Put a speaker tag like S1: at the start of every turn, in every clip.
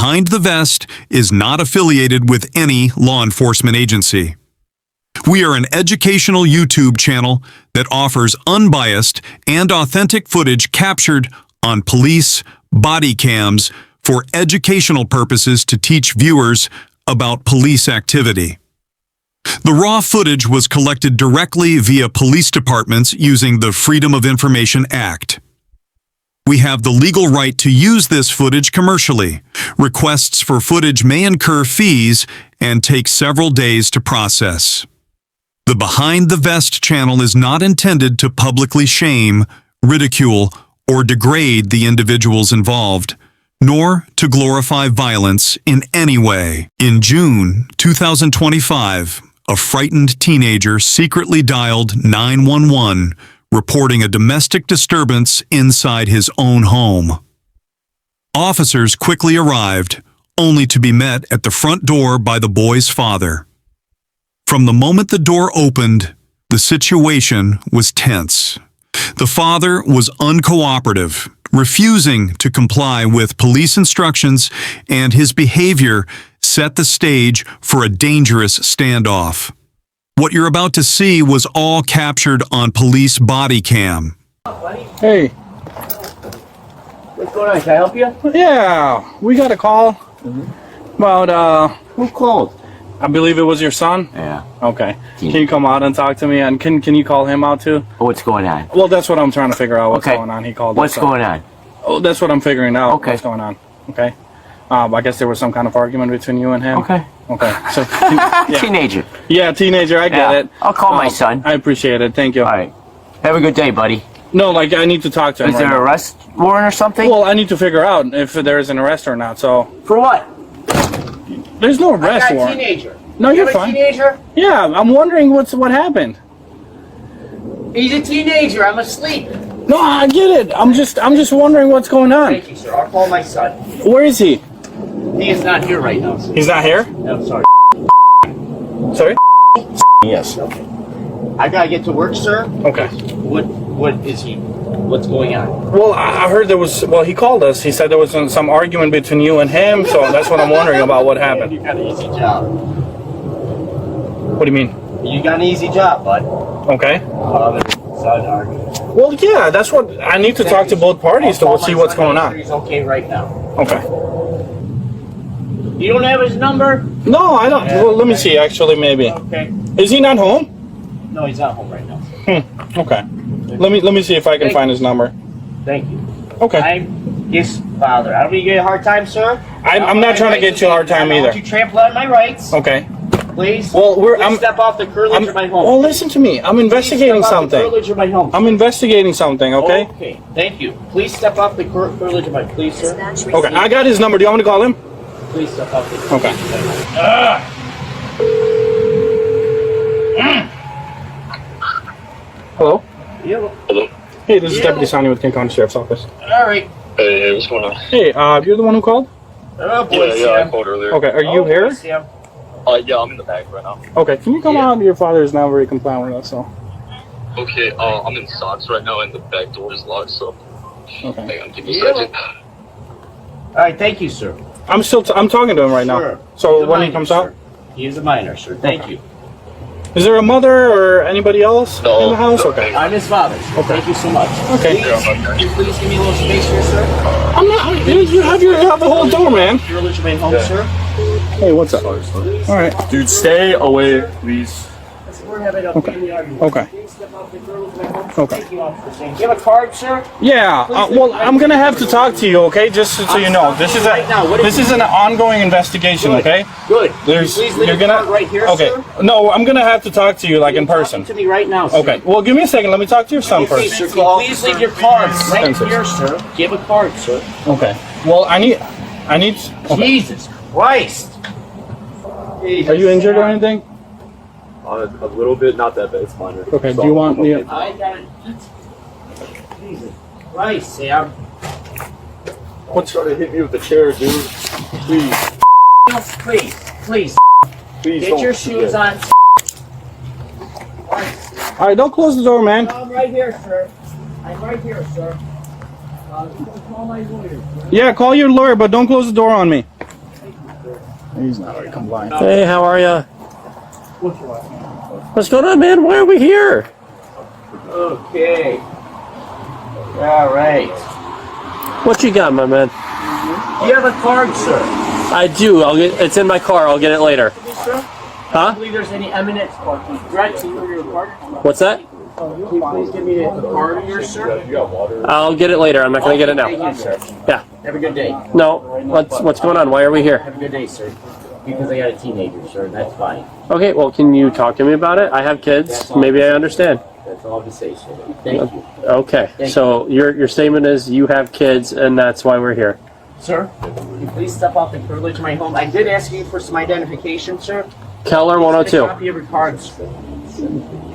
S1: Behind the Vest is not affiliated with any law enforcement agency. We are an educational YouTube channel that offers unbiased and authentic footage captured on police body cams for educational purposes to teach viewers about police activity. The raw footage was collected directly via police departments using the Freedom of Information Act. We have the legal right to use this footage commercially. Requests for footage may incur fees and take several days to process. The Behind the Vest channel is not intended to publicly shame, ridicule, or degrade the individuals involved, nor to glorify violence in any way. In June 2025, a frightened teenager secretly dialed 911, reporting a domestic disturbance inside his own home. Officers quickly arrived, only to be met at the front door by the boy's father. From the moment the door opened, the situation was tense. The father was uncooperative, refusing to comply with police instructions, and his behavior set the stage for a dangerous standoff. What you're about to see was all captured on police body cam.
S2: Hey.
S3: What's going on? Can I help you?
S2: Yeah, we got a call about,
S3: Who called?
S2: I believe it was your son?
S3: Yeah.
S2: Okay. Can you come out and talk to me? And can you call him out too?
S3: What's going on?
S2: Well, that's what I'm trying to figure out. What's
S3: Okay.
S2: going on? He called
S3: What's
S2: us.
S3: going on?
S2: Oh, that's what I'm figuring out.
S3: Okay.
S2: What's going on? Okay. I guess there was some kind of argument between you and him.
S3: Okay.
S2: Okay. So, yeah.
S3: Teenager.
S2: Yeah, teenager. I get
S3: Yeah.
S2: it.
S3: I'll call my son.
S2: I appreciate it. Thank you.
S3: All right. Have a good day, buddy.
S2: No, like I need to talk to him.
S3: Is
S2: right
S3: there an
S2: now.
S3: arrest warrant or something?
S2: Well, I need to figure out if there is an arrest or not. So
S3: For what?
S2: there's no arrest warrant.
S4: Teenager.
S2: No, you're
S4: You're a
S2: fine.
S4: teenager?
S2: Yeah, I'm wondering what happened.
S4: He's a teenager. I'm asleep.
S2: No, I get it. I'm just wondering what's going on.
S4: Thank you, sir. I'll call my son.
S2: Where is he?
S4: He is not here right now, sir.
S2: He's not here?
S4: No, sorry.
S2: Sorry? Yes.
S4: I gotta get to work, sir.
S2: Okay.
S4: What is he? What's going on?
S2: Well, I heard there was, well, he called us. He said there was some argument between you and him, so that's what I'm wondering about what
S4: You
S2: happened.
S4: got an easy job.
S2: What do you mean?
S4: You got an easy job, bud.
S2: Okay.
S4: Father, son, argument.
S2: Well, yeah, that's what, I need to talk to both parties
S4: I'll
S2: to
S4: call
S2: see
S4: my
S2: what's
S4: son
S2: going
S4: and make
S2: on.
S4: sure He's okay right now.
S2: Okay.
S4: You don't have his number?
S2: No, I don't. Well, let me see, actually, maybe.
S4: Okay.
S2: Is he not home?
S4: No, he's not home right now.
S2: Okay. Let me see if I can find his number.
S4: Thank you.
S2: Okay.
S4: I'm his father. I don't mean to give you a hard time, sir.
S2: I'm not trying to get you a hard time
S4: I don't want
S2: either.
S4: you trample on my rights.
S2: Okay.
S4: Please.
S2: Well,
S4: Please step off the curtilage of my home.
S2: Well, listen to me. I'm investigating
S4: Please step off the
S2: something.
S4: curtilage of my home.
S2: I'm investigating something, okay?
S4: Okay. Thank you. Please step off the curtilage of my. Please, sir.
S2: Okay, I got his number. Do you want me to call him?
S4: Please step off the.
S2: Okay. Hello?
S4: Yeah.
S5: Hello.
S2: Hey, this is Deputy Sonny with King County Sheriff's Office.
S4: All right.
S5: Hey, what's going on?
S2: Hey, you're the one who called?
S4: Oh boy,
S5: Yeah, I
S4: Sam.
S5: called earlier.
S2: Okay, are you
S4: Oh,
S2: here?
S4: boy, Sam.
S5: Yeah, I'm in the back right now.
S2: Okay, can you come
S4: Yeah.
S2: out? Your father is not very compliant with us, so.
S5: Okay, I'm in socks right now and the back door is locked, so
S2: Okay.
S5: hang on, give me a
S4: Yeah.
S5: second.
S4: All right. Thank you, sir.
S2: I'm talking to him right now.
S4: Sure.
S2: So
S4: He's a
S2: when he
S4: minor,
S2: comes
S4: sir.
S2: out,
S4: He is a minor, sir. Thank you.
S2: is there a mother or anybody else
S5: No,
S2: in the house?
S5: no.
S2: Okay.
S4: I'm his father. Sir. Thank you so much.
S2: Okay.
S4: Please, can you please give me a little space here, sir?
S2: I'm not. You have the whole door, man.
S4: Curtilage of my home, sir.
S2: Hey, what's up? All right.
S5: Dude, stay away, please.
S4: We're having a family argument.
S2: Okay.
S4: Please step off the curtilage of my home.
S2: Okay.
S4: Thank you, officer. Do you have a card, sir?
S2: Yeah. Well, I'm gonna have to talk to you, okay? Just so you know, this is
S4: Right now, what is
S2: this is an ongoing investigation,
S4: Good.
S2: okay?
S4: Good.
S2: There's
S4: Please leave
S2: you're
S4: your
S2: gonna
S4: card right here,
S2: okay.
S4: sir.
S2: No, I'm gonna have to talk to you like in person.
S4: Talk to me right now, sir.
S2: Okay. Well, give me a second. Let me talk to your son
S4: Okay,
S2: first.
S4: sir. Can you please leave your card right
S2: Thanks, sir.
S4: here, sir. Give a card, sir.
S2: Okay. Well, I need. Okay.
S4: Jesus Christ.
S2: Are you injured or anything?
S5: A little bit, not that bad, it's minor.
S2: Okay. Do you want me?
S4: I got it. Jesus Christ, Sam.
S5: What's trying to hit me with the chair, dude? Please,
S4: Please, please,
S5: please
S4: get
S5: don't.
S4: your shoes on.
S2: All right. Don't close the door, man.
S4: I'm right here, sir. I'm right here, sir. You can call my lawyer, sir.
S2: Yeah. Call your lawyer, but don't close the door on me.
S5: He's not very compliant.
S6: Hey, how are ya? What's going on, man? Why are we here?
S3: Okay. All right.
S6: What you got, my man?
S3: You have a card, sir.
S6: I do. It's in my car. I'll get it later.
S3: Sir? I
S6: Huh?
S3: believe there's any imminent threat to your card.
S6: What's that?
S3: Can you please give me a card of yours, sir?
S6: I'll get it later. I'm not gonna get it
S3: Thank
S6: now.
S3: you, sir.
S6: Yeah.
S3: Have a good day.
S6: No. What's going on? Why are we here?
S3: Have a good day, sir. Because I got a teenager, sir. That's fine.
S6: Okay. Well, can you talk to me about it? I have kids. Maybe I understand.
S3: That's all to say, sir. Thank you.
S6: Okay.
S3: Thank
S6: So your statement is you have kids, and that's why we're here.
S3: Sir, can you please step out the privilege of my home? I did ask you for some identification, sir.
S6: Keller
S3: Get a
S6: 102.
S3: copy of your cards.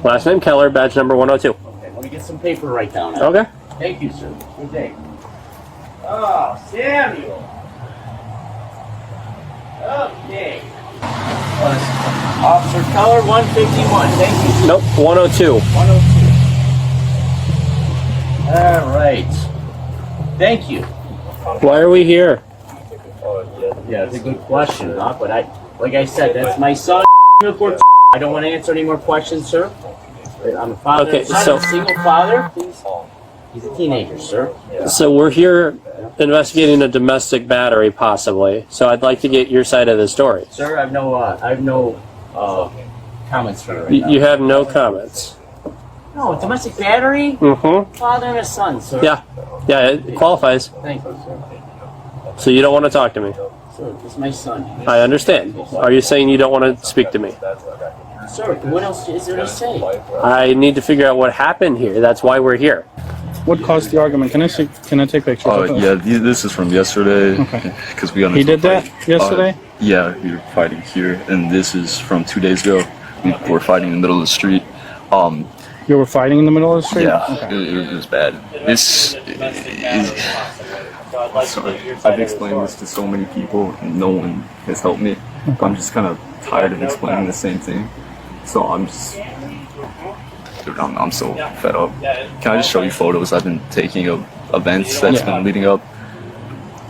S6: Last name Keller. Badge number 102.
S3: Okay, let me get some paper right down.
S6: Okay.
S3: Thank you, sir. Good day. Oh, Samuel. Okay. Officer Keller, 151. Thank you, sir.
S6: Nope. 102.
S3: 102. All right. Thank you.
S6: Why are we here?
S3: Yeah, it's a good question, Doc, but like I said, that's my son. I don't want to answer any more questions, sir. I'm a father.
S6: Okay,
S3: I'm
S6: so-
S3: a single father. He's a teenager, sir.
S6: So we're here investigating a domestic battery, possibly. So I'd like to get your side of the story.
S3: Sir, I have no comments for you right now.
S6: You have no comments.
S3: No, domestic battery?
S6: Mm-hmm.
S3: Father and a son, sir.
S6: Yeah. Yeah, it qualifies.
S3: Thank you, sir.
S6: So you don't want to talk to me.
S3: Sir, this is my son.
S6: I understand. Are you saying you don't want to speak to me?
S3: Sir, what else is there to say?
S6: I need to figure out what happened here. That's why we're here.
S2: What caused the argument? Can I take pictures?
S5: Oh,
S2: of this?
S5: yeah, this is from yesterday.
S2: Okay.
S5: Because we got
S2: He
S5: into a
S2: did that
S5: fight.
S2: yesterday?
S5: Yeah, we were fighting here, and this is from 2 days ago. We were fighting in the middle of the street.
S2: You were fighting in the middle of the street?
S5: Yeah,
S2: Okay.
S5: it was bad. Sorry, I've explained this to so many people, and no one has helped me. I'm just kind of tired of explaining the same thing. So dude, I'm so fed up. Can I just show you photos I've been taking of events that's been leading up?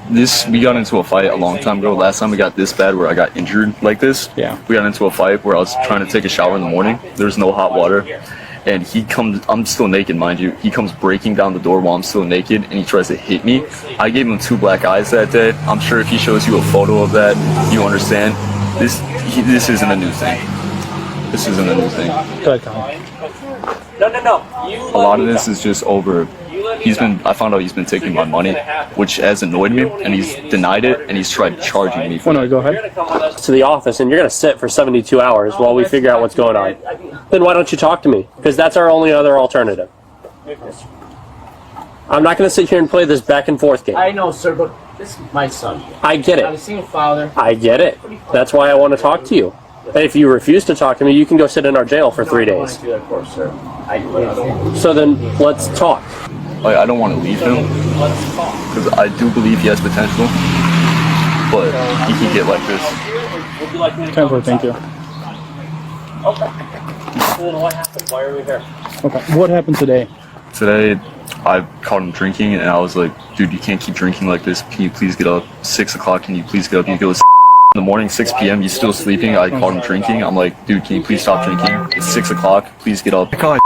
S5: We got into a fight a long time ago. Last time we got this bad where I got injured like this.
S2: Yeah.
S5: We got into a fight where I was trying to take a shower in the morning. There's no hot water. And he comes, I'm still naked, mind you. He comes breaking down the door while I'm still naked, and he tries to hit me. I gave him 2 black eyes that day. I'm sure if he shows you a photo of that, you understand. This isn't a new thing. This isn't a new thing.
S2: Go ahead, Colin.
S3: No.
S5: A lot of this is just over. I found out he's been taking my money, which has annoyed me, and he's denied it, and he's tried charging me for
S2: Oh, no,
S5: it.
S2: go ahead.
S6: To the office, and you're going to sit for 72 hours while we figure out what's going on. Then why don't you talk to me? Because that's our only other alternative. I'm not going to sit here and play this back and forth game.
S3: I know, sir, but this is my son.
S6: I get
S3: I'm a
S6: it.
S3: single father.
S6: I get it. That's why I want to talk to you. And if you refuse to talk to me, you can go sit in our jail for 3
S3: I don't want
S6: days.
S3: to do that for, sir. I can't.
S6: So then let's talk.
S5: Like, I don't want to leave him, because I do believe he has potential, but he can get like this.
S2: 10-4, thank you.
S6: So then what happened? Why are we here?
S2: Okay. What happened today?
S5: Today, I caught him drinking, and I was like, dude, you can't keep drinking like this. Can you please get up? 6 o'clock, can you please get up? He goes, in the morning, 6 p.m., he's still sleeping. I caught him drinking. I'm like, dude, can you please stop drinking? It's 6 o'clock, please get up. God,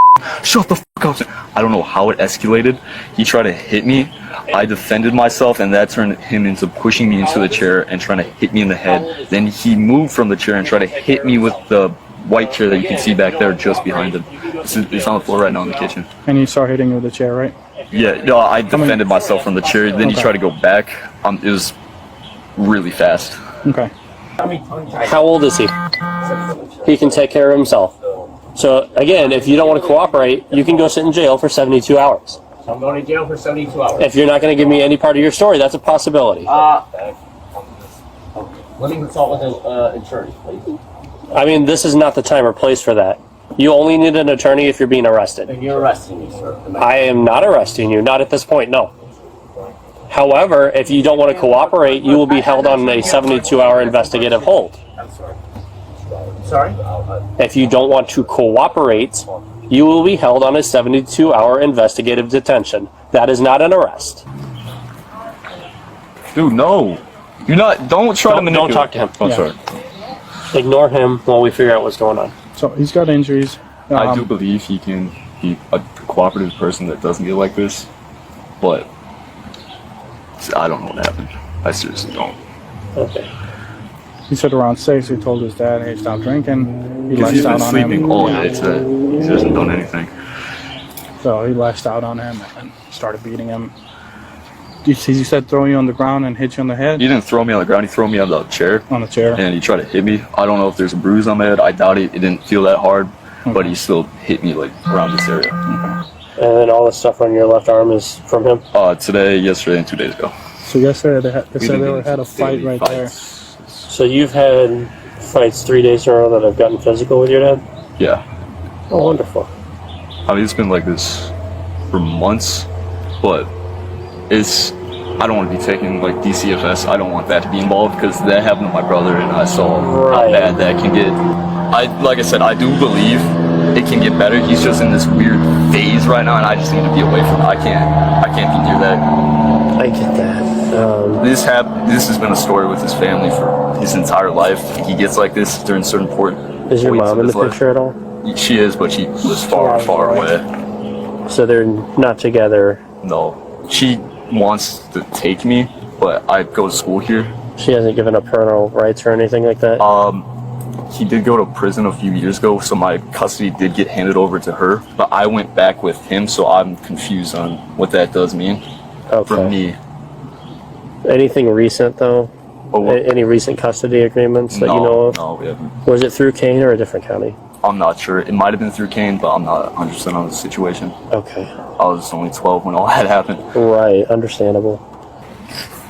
S5: shut the fuck up. I don't know how it escalated. He tried to hit me. I defended myself, and that turned him into pushing me into the chair and trying to hit me in the head. Then he moved from the chair and tried to hit me with the white chair that you can see back there just behind him. It's on the floor right now in the kitchen.
S2: And you saw hitting you with the chair, right?
S5: Yeah, no, I defended myself from the chair. Then he tried to go back. It was really fast.
S2: Okay.
S6: How old is he? He can take care of himself. So again, if you don't want to cooperate, you can go sit in jail for 72 hours.
S3: I'm going to jail for 72 hours.
S6: If you're not going to give me any part of your story, that's a possibility.
S3: Okay. Let me consult with an attorney, please.
S6: I mean, this is not the time or place for that. You only need an attorney if you're being arrested.
S3: And you're arresting me, sir.
S6: I am not arresting you, not at this point, no. However, if you don't want to cooperate, you will be held on a 72-hour investigative hold.
S3: I'm sorry. Sorry?
S6: If you don't want to cooperate, you will be held on a 72-hour investigative detention. That is not an arrest.
S5: Dude, no. You're not. Don't try to
S6: Don't
S5: manipulate.
S6: talk to him.
S5: Oh,
S2: Yeah.
S5: sorry.
S6: Ignore him while we figure out what's going on.
S2: So he's got injuries.
S5: I do believe he can be a cooperative person that doesn't get like this, but I don't know what happened. I seriously don't.
S6: Okay.
S2: He said around 6, he told his dad, hey, stop drinking. He
S5: Because he's
S2: lashed
S5: been
S2: out on
S5: sleeping
S2: him.
S5: all day today. He hasn't done anything.
S2: So he lashed out on him and started beating him. He said throw you on the ground and hit you on the head?
S5: He didn't throw me on the ground. He threw me on the chair.
S2: On the chair?
S5: And he tried to hit me. I don't know if there's a bruise on my head. I doubt it. It didn't feel that hard. But he still hit me like around this area.
S6: And then all the stuff on your left arm is from him?
S5: Today, yesterday, and 2 days ago.
S2: So yesterday they
S5: We
S2: said
S5: didn't
S2: they had a fight
S5: daily
S2: right there.
S5: fights.
S6: So you've had fights 3 days in a row that have gotten physical with your dad?
S5: Yeah.
S6: Oh, wonderful.
S5: I mean, it's been like this for months, but I don't want to be taking like DCFS. I don't want that to be involved because that happened to my brother, and I saw how bad that can get. Like I said, I do believe it can get better. He's just in this weird phase right now, and I just need to be away from it. I can't be near that.
S6: I get that.
S5: This has been a story with his family for his entire life. He gets like this during certain
S6: Is your
S5: points
S6: mom
S5: of
S6: in
S5: his
S6: the
S5: life.
S6: picture at all?
S5: She is, but she lives far, far away.
S6: So they're not together.
S5: No, she wants to take me, but I go to school here.
S6: She hasn't given up parental rights or anything like that?
S5: He did go to prison a few years ago, so my custody did get handed over to her, but I went back with him, so I'm confused on what that does mean for me.
S6: Anything recent, though? Any recent custody agreements that you know of?
S5: No, we haven't.
S6: Was it through Kane or a different county?
S5: I'm not sure. It might have been through Kane, but I'm not 100% on the situation.
S6: Okay.
S5: I was only 12 when all that happened.
S6: Right, understandable.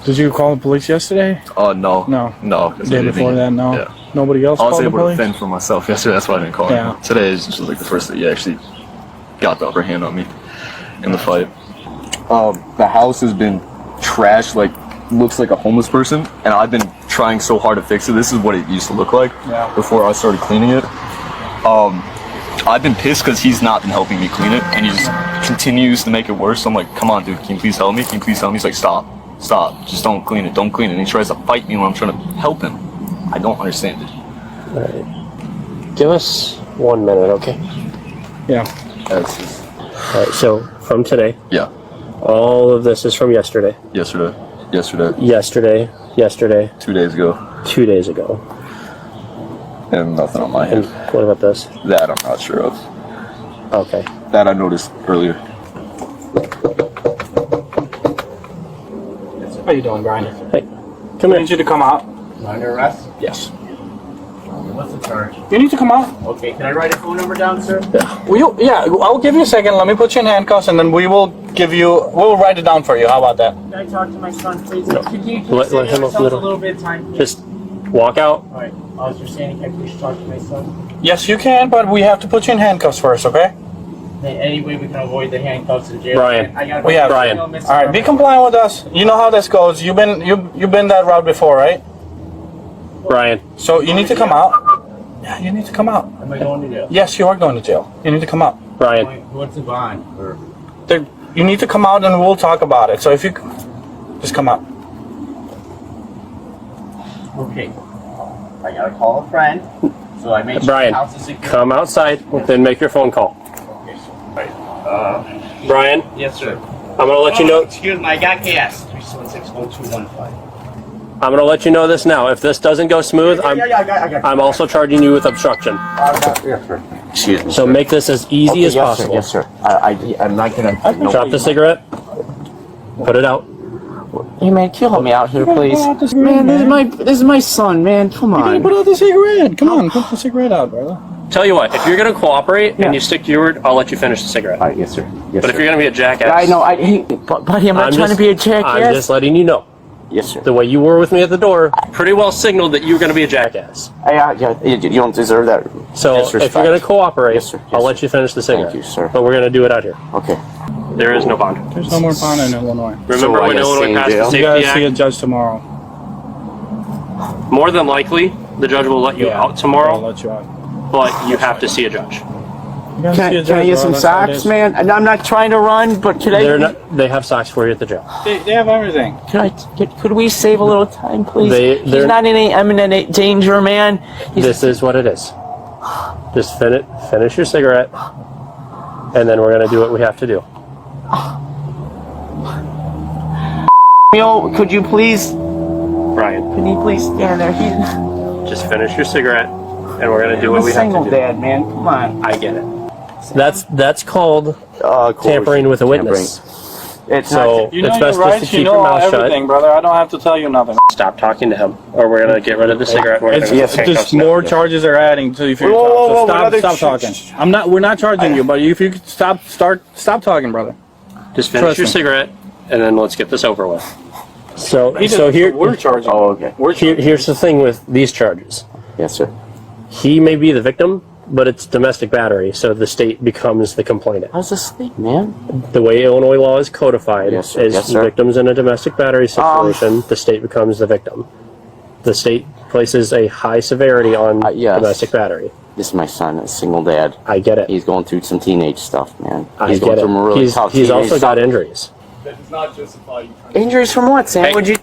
S2: Did you call the police yesterday?
S5: No.
S2: No.
S5: No.
S2: The day before that, no.
S5: Yeah.
S2: Nobody else
S5: I was
S2: called the
S5: able to
S2: police?
S5: fend for myself yesterday, that's why I didn't call
S2: Yeah.
S5: him. Today is just like the first day he actually got the upper hand on me in the fight. The house has been trashed, like, looks like a homeless person, and I've been trying so hard to fix it. This is what it used to look like before I started cleaning it. I've been pissed because he's not been helping me clean it, and he just continues to make it worse. I'm like, come on, dude, can you please help me? Can you please help me? He's like, stop, just don't clean it, don't clean it. And he tries to fight me when I'm trying to help him. I don't understand it.
S6: All right. Give us 1 minute, okay?
S2: Yeah.
S5: That's just,
S6: All right, so from today,
S5: yeah,
S6: all of this is from yesterday.
S5: yesterday, 2 days ago,
S6: 2 days ago.
S5: and nothing on my
S6: And
S5: hand.
S6: what about this?
S5: That I'm not sure of.
S6: Okay.
S5: That I noticed earlier.
S2: How you doing, Brian?
S6: Hey, come
S2: I
S6: here.
S2: need you to come out.
S3: Under arrest?
S2: Yes.
S3: What's the charge?
S2: You need to come out.
S3: Okay, can I write a phone number down, sir?
S2: I'll give you a second. Let me put you in handcuffs, and then we'll write it down for you. How about that?
S3: Can I talk to my son, please?
S6: No.
S3: Can you
S6: Let
S3: save
S6: him
S3: yourself
S6: open the door.
S3: a little bit of time?
S6: Just walk out.
S3: All right. I was just saying, can I please talk to my son?
S2: Yes, you can, but we have to put you in handcuffs first, okay?
S3: Any way we can avoid the handcuffs in jail?
S6: Brian.
S3: I gotta
S2: We have-
S6: Brian.
S2: All right, be compliant with us. You know how this goes. You've been that route before, right?
S6: Brian.
S2: So you need to come out. Yeah, you need to come out.
S3: Am I going to jail?
S2: Yes, you are going to jail. You need to come out.
S6: Brian.
S3: What's the bond? Or
S2: You need to come out, and we'll talk about it. So if you just come out.
S3: okay. I gotta call a friend. So I make sure
S6: Brian,
S3: the house is secure.
S6: come outside, then make your phone call.
S3: Okay, so,
S6: Brian,
S3: yes, sir.
S6: I'm gonna let you know.
S3: Excuse me, I got gas. 376-0215.
S6: I'm gonna let you know this now. If this doesn't go smooth,
S3: I got.
S6: I'm also charging you with obstruction.
S3: Yes, sir.
S7: Excuse me.
S6: So make this as easy as possible.
S7: Yes, sir. I'm not gonna.
S6: Drop the cigarette. Put it out.
S7: Hey man, can you help me out here, please? Man, this is my son, man. Come on.
S2: Put out the cigarette. Come on, put the cigarette out, brother.
S6: Tell you what, if you're gonna cooperate and you stick to your word, I'll let you finish the cigarette.
S7: All right, yes, sir. Yes,
S6: But if you're gonna be a jackass,
S7: I know. Buddy, I'm not trying to be a jackass.
S6: I'm just letting you know.
S7: Yes, sir.
S6: The way you were with me at the door pretty well signaled that you were gonna be a jackass.
S7: You don't deserve that.
S6: So
S7: disrespect.
S6: if you're gonna cooperate,
S7: Yes, sir. Yes,
S6: I'll
S7: sir.
S6: let you finish the cigarette.
S7: Thank you, sir.
S6: But we're gonna do it out here.
S7: Okay.
S6: There is no bond.
S2: There's no more bond in Illinois.
S6: Remember
S7: I
S6: when
S7: gotta stay
S6: Illinois
S7: in
S6: passed the
S7: jail?
S2: You
S6: Safety
S2: gotta see a
S6: Act?
S2: judge tomorrow.
S6: More than likely, the judge will let you out
S2: I'll
S6: tomorrow,
S2: let you out.
S6: but you have to see a judge.
S7: Can I get some socks, man? And I'm not trying to run, but could I?
S6: They have socks for you at the jail.
S2: They have everything.
S7: Could we save a little time, please? He's
S6: they're-
S7: not in any imminent danger, man.
S6: This is what it is. Just finish your cigarette, and then we're gonna do what we have to do.
S7: Could you please?
S6: Brian,
S7: Can he please stand there? He's
S6: just finish your cigarette, and we're gonna do what
S7: a
S6: we have
S7: single
S6: to do.
S7: dad, man. Come on.
S6: I get it. That's called
S7: Coercion.
S6: tampering with a witness.
S7: It's
S6: So
S7: not.
S2: You know
S6: it's
S2: your
S6: best just
S2: rights.
S6: to
S2: You
S6: keep
S2: know
S6: your mouth
S2: everything,
S6: shut.
S2: brother. I don't have to tell you nothing.
S6: Stop talking to him, or we're gonna get rid of the cigarette. We're
S2: It's
S6: gonna
S2: just
S6: handcuffs now.
S2: more charges are adding to you for your
S7: Whoa,
S2: talk.
S7: whoa,
S2: So
S7: whoa,
S2: stop
S7: another
S2: talking. I'm not. We're not charging you, but if you could stop talking, brother.
S6: Just finish
S2: Trust
S6: your
S2: me.
S6: cigarette, and then let's get this over with. So
S2: we're charging.
S7: Oh, okay.
S6: here's the thing with these charges.
S7: Yes, sir.
S6: He may be the victim, but it's domestic battery, so the state becomes the complainant.
S7: How's this sleep, man?
S6: The way Illinois law is codified
S7: Yes, sir.
S6: is
S7: Yes, sir.
S6: victims in a domestic battery situation, the state becomes the victim. The state places a high severity on
S7: yes.
S6: domestic battery.
S7: This is my son, a single dad.
S6: I get it.
S7: He's going through some teenage stuff, man.
S6: I
S7: He's
S6: get
S7: going
S6: it.
S7: through a really tough
S6: He's
S7: teenage
S6: also got
S7: stuff.
S6: injuries.
S7: Injuries from what, Sam?
S6: Hey.
S7: Would you?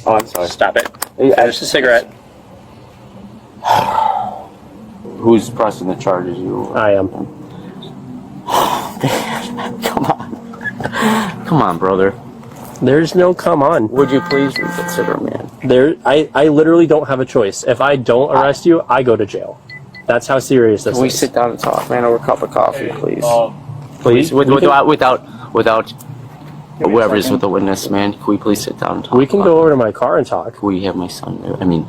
S6: Oh, I'm sorry. Stop it. Finish the cigarette.
S7: Who's pressing the charges? You?
S6: I am.
S7: Come on. Come on, brother.
S6: There's no come on.
S7: Would you please reconsider, man?
S6: I literally don't have a choice. If I don't arrest you, I go to jail. That's how serious this
S7: Can we
S6: is.
S7: sit down and talk, man, over a cup of coffee, please?
S6: Please,
S7: Without whoever's with the witness, man. Can we please sit down and talk?
S6: we can go over to my car and talk.
S7: Can we have my son there? I mean,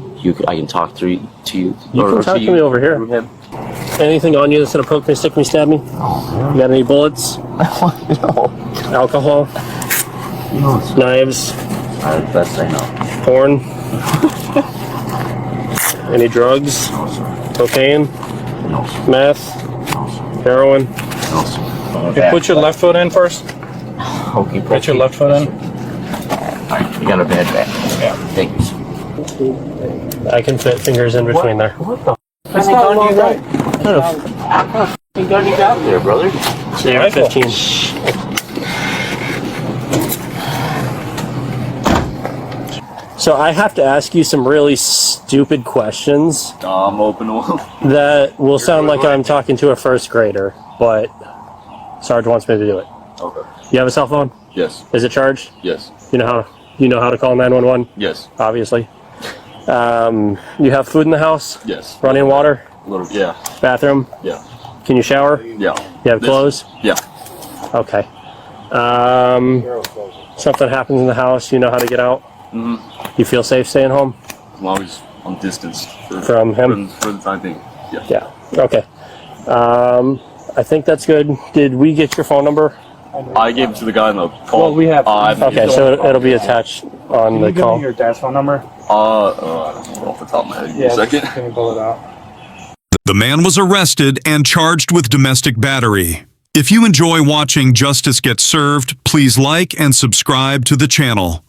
S7: I can talk to you.
S6: You can talk to me over here.
S7: through him.
S6: Anything on you that's gonna poke me, stick me, stab me? You got any bullets?
S7: No.
S6: Alcohol? Knives?
S7: Best I know.
S6: Porn? Any drugs? Cocaine? Meth? Heroin?
S2: Okay, put your left foot in first.
S7: Okay,
S2: Put your left foot in.
S7: You got a bad back. Yeah. Thank you.
S6: I can fit fingers in between there.
S7: That's not gun you got. What kind of gun you got there, brother?
S6: AR-15. So I have to ask you some really stupid questions
S5: I'm open to
S6: that will sound like I'm talking to a first grader, but Sarge wants me to do it.
S5: Okay.
S6: You have a cell phone?
S5: Yes.
S6: Is it charged?
S5: Yes.
S6: You know how to call 911?
S5: Yes.
S6: Obviously. You have food in the house?
S5: Yes.
S6: Running water?
S5: A little. Yeah.
S6: Bathroom?
S5: Yeah.
S6: Can you shower?
S5: Yeah.
S6: You have clothes?
S5: Yeah.
S6: Okay. Something happens in the house, you know how to get out?
S5: Mm-hmm.
S6: You feel safe staying home?
S5: As long as I'm distanced
S6: From him?
S5: for the time being. Yeah.
S6: Yeah. Okay. I think that's good. Did we get your phone number?
S5: I gave it to the guy in the call.
S2: Well, we have-
S6: Okay, so it'll be attached on
S2: Can
S6: the
S2: you give
S6: call.
S2: me your dad's phone number?
S5: Off the top of my head. Give me a second.
S2: Can you pull it out?
S1: The man was arrested and charged with domestic battery. If you enjoy watching justice get served, please like and subscribe to the channel.